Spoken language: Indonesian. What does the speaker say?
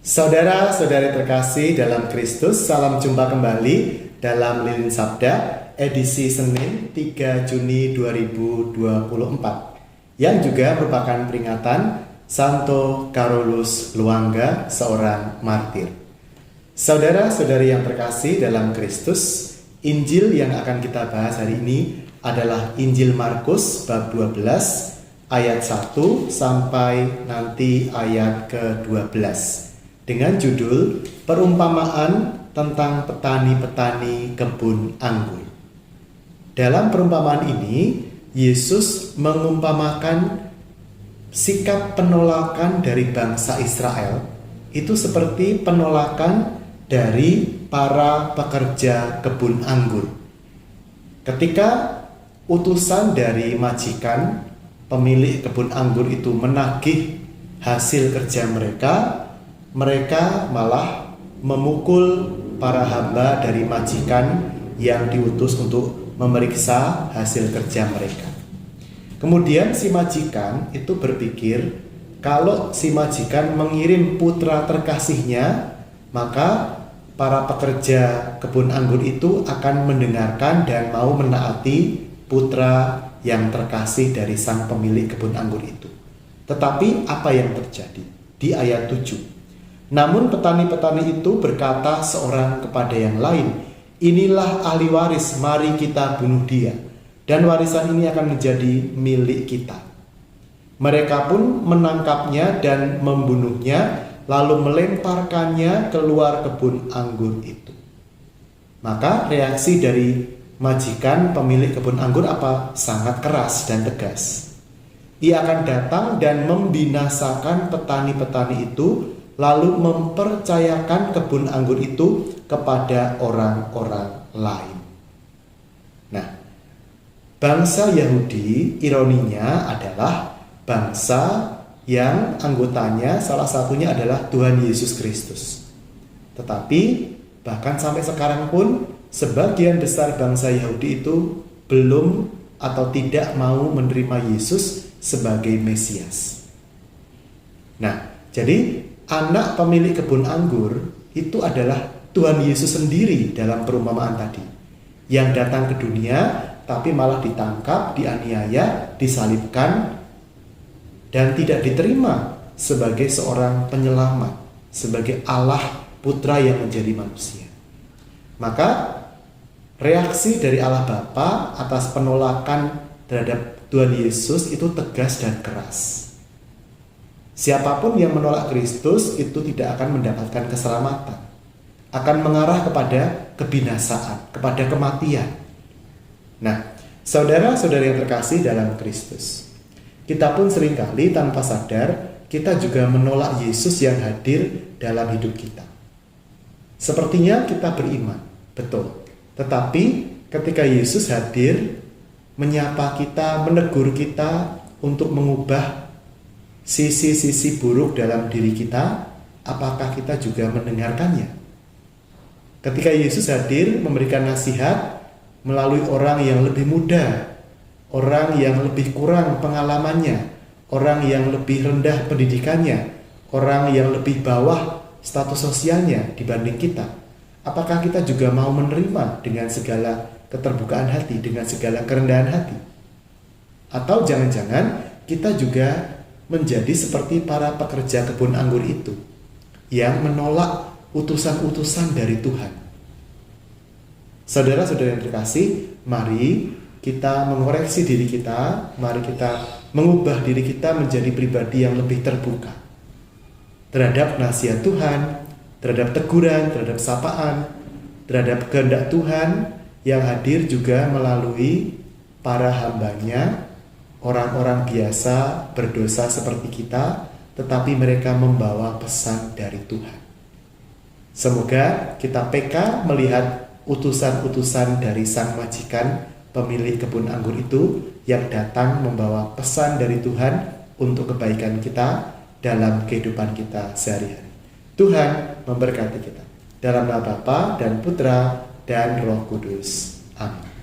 Saudara-saudari terkasih dalam Kristus, salam jumpa kembali dalam Lilin Sabda edisi Senin 3 Juni 2024 yang juga merupakan peringatan Santo Carolus Luanga, seorang martir. Saudara-saudari yang terkasih dalam Kristus, Injil yang akan kita bahas hari ini adalah Injil Markus bab 12 ayat 1 sampai nanti ayat ke-12 dengan judul Perumpamaan tentang petani-petani kebun anggur. Dalam perumpamaan ini, Yesus mengumpamakan sikap penolakan dari bangsa Israel itu seperti penolakan dari para pekerja kebun anggur. Ketika utusan dari majikan pemilik kebun anggur itu menagih hasil kerja mereka malah memukul para hamba dari majikan yang diutus untuk memeriksa hasil kerja mereka. Kemudian si majikan itu berpikir kalau si majikan mengirim putra terkasihnya, maka para pekerja kebun anggur itu akan mendengarkan dan mau menaati putra yang terkasih dari sang pemilik kebun anggur itu. Tetapi apa yang terjadi? Di ayat 7. Namun petani-petani itu berkata seorang kepada yang lain, "Inilah ahli waris, mari kita bunuh dia, dan warisan ini akan menjadi milik kita." Mereka pun menangkapnya dan membunuhnya, lalu melemparkannya keluar kebun anggur itu. Maka reaksi dari majikan pemilik kebun anggur apa? Sangat keras dan tegas. Ia akan datang dan membinasakan petani-petani itu, lalu mempercayakan kebun anggur itu kepada orang-orang lain. Nah, bangsa Yahudi ironinya adalah bangsa yang anggotanya salah satunya adalah Tuhan Yesus Kristus. Tetapi bahkan sampai sekarang pun sebagian besar bangsa Yahudi itu belum atau tidak mau menerima Yesus sebagai Mesias. Nah, jadi anak pemilik kebun anggur itu adalah Tuhan Yesus sendiri dalam perumpamaan tadi, yang datang ke dunia tapi malah ditangkap, dianiaya, disalibkan, dan tidak diterima sebagai seorang penyelamat, sebagai Allah Putra yang menjadi manusia. Maka reaksi dari Allah Bapa atas penolakan terhadap Tuhan Yesus itu tegas dan keras. Siapapun yang menolak Kristus itu tidak akan mendapatkan keselamatan, akan mengarah kepada kebinasaan, kepada kematian. Nah, saudara-saudari yang terkasih dalam Kristus, kita pun seringkali tanpa sadar kita juga menolak Yesus yang hadir dalam hidup kita. Sepertinya kita beriman, betul. Tetapi ketika Yesus hadir, menyapa kita, menegur kita untuk mengubah sisi-sisi buruk dalam diri kita, apakah kita juga mendengarkannya? Ketika Yesus hadir memberikan nasihat melalui orang yang lebih muda, orang yang lebih kurang pengalamannya, orang yang lebih rendah pendidikannya, orang yang lebih bawah status sosialnya dibanding kita, apakah kita juga mau menerima dengan segala keterbukaan hati, dengan segala kerendahan hati? Atau jangan-jangan kita juga menjadi seperti para pekerja kebun anggur itu yang menolak utusan-utusan dari Tuhan. Saudara-saudara yang terkasih, mari kita mengoreksi diri kita, mari kita mengubah diri kita menjadi pribadi yang lebih terbuka terhadap nasihat Tuhan, terhadap teguran, terhadap sapaan, terhadap kehendak Tuhan yang hadir juga melalui para hambanya, orang-orang biasa berdosa seperti kita, tetapi mereka membawa pesan dari Tuhan. Semoga kita peka melihat utusan-utusan dari sang majikan pemilik kebun anggur itu yang datang membawa pesan dari Tuhan untuk kebaikan kita dalam kehidupan kita sehari-hari. Tuhan memberkati kita. Dalam nama Bapa dan Putra dan Roh Kudus. Amin.